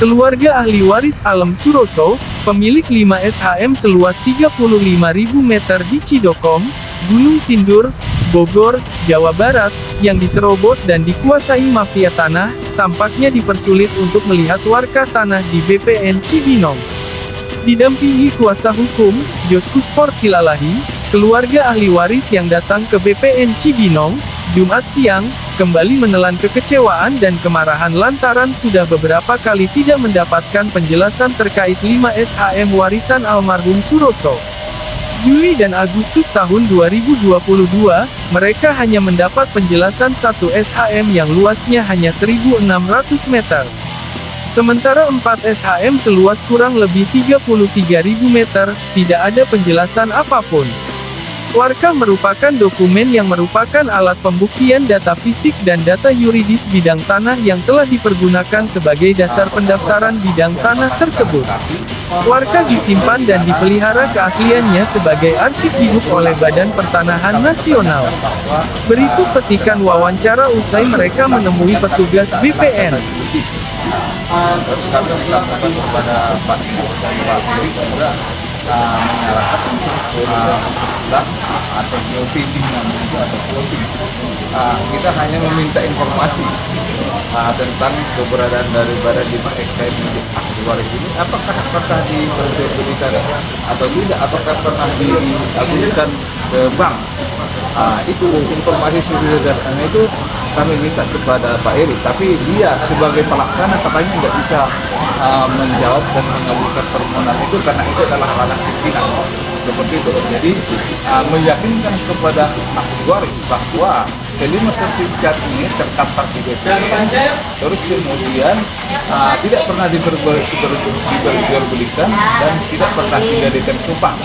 Keluarga ahli waris Alem Suroso, pemilik 5 SHM seluas 35.000 meter di Cidokom, Gunung Sindur, Bogor, Jawa Barat, yang diserobot dan dikuasai mafia tanah, tampaknya dipersulit untuk melihat warka tanah di BPN Cibinong. Didampingi kuasa hukum, Josku Sport Silalahi, keluarga ahli waris yang datang ke BPN Cibinong, Jumat siang, kembali menelan kekecewaan dan kemarahan lantaran sudah beberapa kali tidak mendapatkan penjelasan terkait 5 SHM warisan almarhum Suroso. Juli dan Agustus tahun 2022, mereka hanya mendapat penjelasan 1 SHM yang luasnya hanya 1.600 meter. Sementara 4 SHM seluas kurang lebih 33.000 meter, tidak ada penjelasan apapun. Warka merupakan dokumen yang merupakan alat pembuktian data fisik dan data yuridis bidang tanah yang telah dipergunakan sebagai dasar pendaftaran bidang tanah tersebut. Warka disimpan dan dipelihara keasliannya sebagai arsip hidup oleh Badan Pertanahan Nasional. Berikut petikan wawancara usai mereka menemui petugas BPN. Terus kami disampaikan kepada Pak Ibu dan Pak Eri juga menyalahkan untuk pulang atau phasing namanya atau floating. Kita hanya meminta informasi tentang keberadaan daripada 5 SHM untuk ahli waris ini. Apakah pernah diperjualbelikan atau tidak? Apakah pernah diagunkan ke bank? Itu informasi sederhana itu kami minta kepada Pak Eri, tapi dia sebagai pelaksana katanya nggak bisa menjawab dan mengabulkan permohonan itu karena itu adalah ranah pimpinan seperti itu. Jadi meyakinkan kepada ahli waris bahwa kelima sertifikat ini terdapat di BPN, terus kemudian tidak pernah diperjualbelikan dan tidak pernah dijadikan sumpah.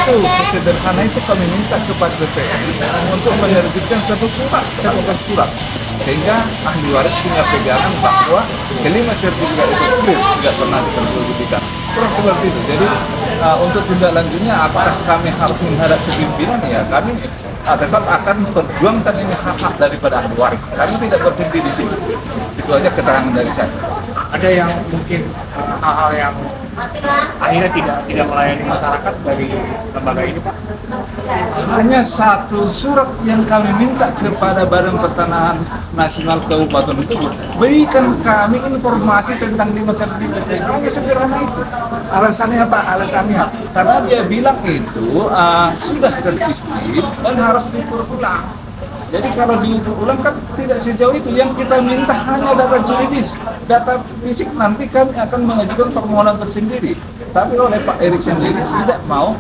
Itu sesederhana itu kami minta kepada BPN untuk menerbitkan satu surat sehingga ahli waris punya pegangan bahwa kelima sertifikat itu clear, tidak pernah diperjualbelikan. Kurang seperti itu. Jadi untuk tindak lanjutnya apakah kami harus menghadap ke pimpinan, ya kami tetap akan perjuangkan ini hak-hak daripada ahli waris. Kami tidak berhenti di sini. Itu aja keterangan dari saya. Ada yang mungkin hal-hal yang akhirnya tidak melayani masyarakat dari lembaga ini, Pak? Hanya satu surat yang kami minta kepada Badan Pertanahan Nasional Kabupaten itu, berikan kami informasi tentang 5 sertifikat. Hanya sederhana itu. Alasannya apa? Alasannya karena dia bilang itu sudah tersistem dan harus diulang. Jadi kalau diulang kan tidak sejauh itu. Yang kita minta hanya data juridis, data fisik nanti kami akan mengajukan permohonan tersendiri. Tapi oleh Pak Erik sendiri tidak mau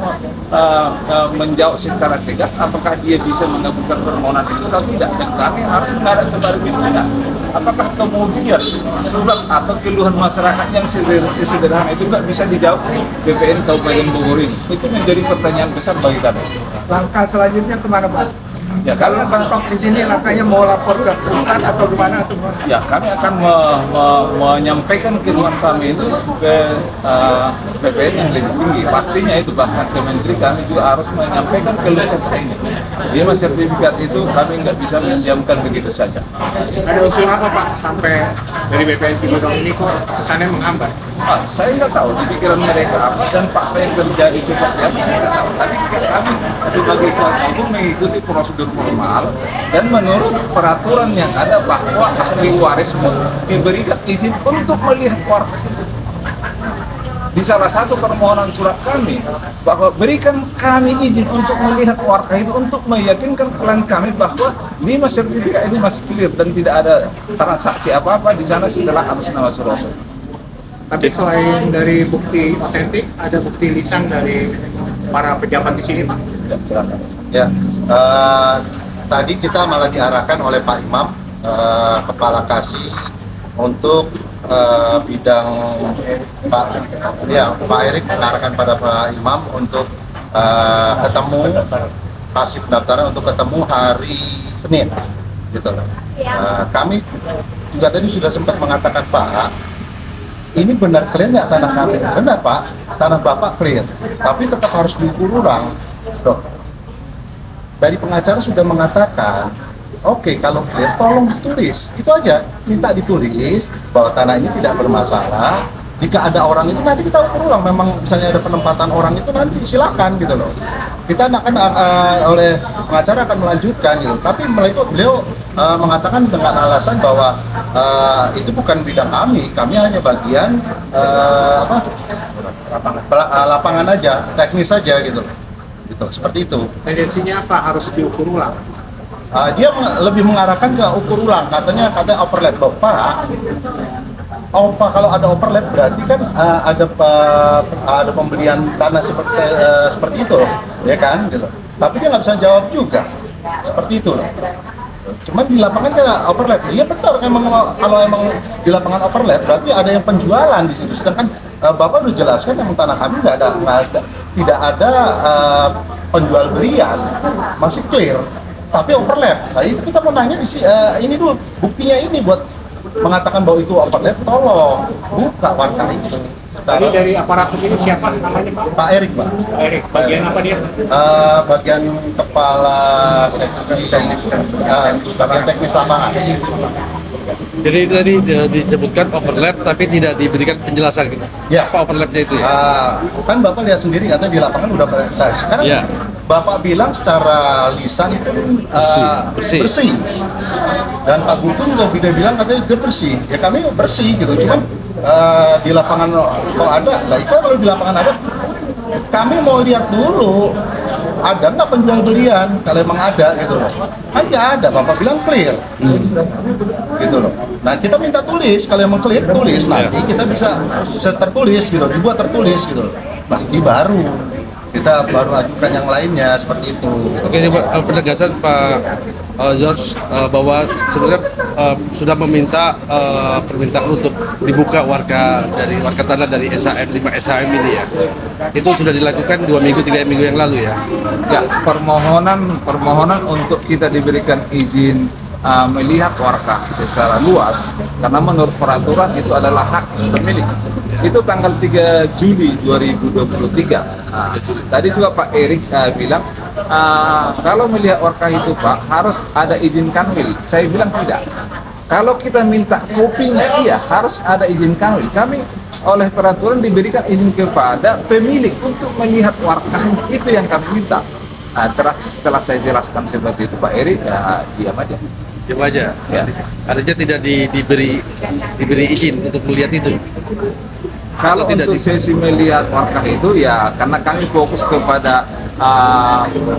menjawab secara tegas apakah dia bisa mengabulkan permohonan itu atau tidak. Dan kami harus menghadap kepada pimpinan. Apakah kemudian surat atau keluhan masyarakat yang sederhana itu nggak bisa dijawab BPN Kabupaten Bogor ini? Itu menjadi pertanyaan besar bagi kami. Langkah selanjutnya kemana, Pak? Ya, kami akan di sini langkahnya mau lapor ke pusat atau gimana atau gimana? Ya, kami akan menyampaikan keluhan kami itu ke BPN yang lebih tinggi. Pastinya itu bahkan ke Menteri kami juga harus menyampaikan keluhan kesah ini. 5 sertifikat itu kami nggak bisa mendiamkan begitu saja. Ada usul apa, Pak, sampai dari BPN Cibinong ini kok kesannya menghambat? Saya nggak tahu di pikiran mereka apa dan fakta yang terjadi seperti apa, saya nggak tahu. Tapi kami sebagai kuasa hukum mengikuti prosedur formal dan menurut peraturan yang ada bahwa ahli waris diberikan izin untuk melihat warga itu. Di salah satu permohonan surat kami bahwa berikan kami izin untuk melihat warga itu untuk meyakinkan klien kami bahwa 5 sertifikat ini masih clear dan tidak ada transaksi apa-apa di sana setelah atas nama Suroso. Tapi selain dari bukti otentik, ada bukti lisan dari para pejabat di sini, Pak? Ya, silakan. Ya, tadi kita malah diarahkan oleh Pak Imam, Kepala Kasih untuk bidang Pak Erik mengarahkan pada Pak Imam untuk ketemu kasih pendaftaran untuk ketemu hari Senin, gitu. Kami juga tadi sudah sempat mengatakan, Pak, ini benar clear nggak tanah kami? Benar, Pak, tanah Bapak clear, tapi tetap harus diukur ulang. Loh, dari pengacara sudah mengatakan, oke, kalau clear tolong ditulis, itu aja, minta ditulis bahwa tanah ini tidak bermasalah, jika ada orang itu nanti kita ukur ulang, memang misalnya ada penempatan orang itu nanti silakan gitu loh. Kita akan oleh pengacara akan melanjutkan gitu. Tapi beliau mengatakan dengan alasan bahwa itu bukan bidang kami hanya bagian lapangan aja, teknis saja gitu loh. Gitu, seperti itu. Tendensinya apa? Harus diukur ulang. Dia lebih mengarahkan ke ukur ulang, katanya overlap. Kalau ada overlap berarti kan ada pembelian tanah seperti itu loh, ya kan gitu. Tapi dia nggak bisa jawab juga seperti itu loh. Cuman di lapangan kan overlap. Iya benar, kalau emang di lapangan overlap berarti ada yang penjualan di situ. Sedangkan Bapak udah jelaskan yang tanah kami tidak ada penjual belian, masih clear. Tapi overlap. Nah itu kita mau nanya ini dulu, buktinya ini buat mengatakan bahwa itu overlap, tolong buka warta itu. Tadi dari aparatur ini siapa namanya Pak? Pak Erik, Pak. Pak Erik. Bagian apa dia? Bagian kepala seksi bagian teknis lapangan. Jadi tadi disebutkan overlap tapi tidak diberikan penjelasan gitu. Ya. Apa overlapnya itu ya? Kan Bapak lihat sendiri katanya di lapangan udah sekarang Ya. Bapak bilang secara lisan itu bersih. Dan Pak Gubernur juga bilang katanya juga bersih. Ya kami bersih gitu. Cuman di lapangan kok ada, nah itu kalau di lapangan ada, kami mau lihat dulu ada nggak penjual belian kalau emang ada gitu loh. Kan nggak ada, Bapak bilang clear gitu loh. Nah kita minta tulis, kalau emang clear tulis, nanti kita bisa tertulis gitu, dibuat tertulis gitu loh. Nanti baru kita ajukan yang lainnya seperti itu. Oke, penegasan Pak George bahwa sebenarnya sudah meminta permintaan untuk dibuka warga tanah dari SHM 5 SHM ini ya. Itu sudah dilakukan 2 minggu 3 minggu yang lalu ya. Ya, permohonan untuk kita diberikan izin melihat warkah secara luas, karena menurut peraturan itu adalah hak pemilik. Itu tanggal 3 Juli 2023. Tadi juga Pak Erik bilang kalau melihat warkah itu Pak harus ada izin kanwil. Saya bilang tidak. Kalau kita minta kopinya iya harus ada izin kanwil. Kami oleh peraturan diberikan izin kepada pemilik untuk melihat warkahnya, itu yang kami minta. Setelah saya jelaskan seperti itu Pak Erik diam aja. Diam aja. Ya. Artinya tidak diberi izin untuk melihat itu. Kalau tidak untuk sesi melihat warkah itu ya karena kami fokus kepada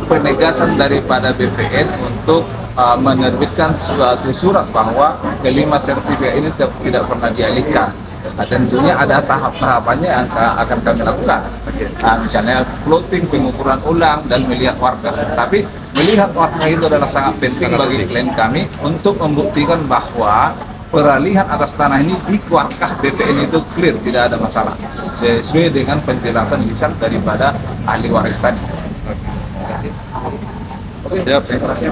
penegasan daripada BPN untuk menerbitkan suatu surat bahwa kelima sertifikat ini tidak pernah dialihkan. Nah, tentunya ada tahap-tahapannya yang akan kami lakukan. Misalnya plotting, pengukuran ulang, dan melihat warkah. Tapi melihat warkah itu adalah sangat penting bagi klien kami untuk membuktikan bahwa peralihan atas tanah ini di warkah BPN itu clear, tidak ada masalah. Sesuai dengan penjelasan lisan daripada ahli waris tadi. Terima kasih. Siap. Terima kasih.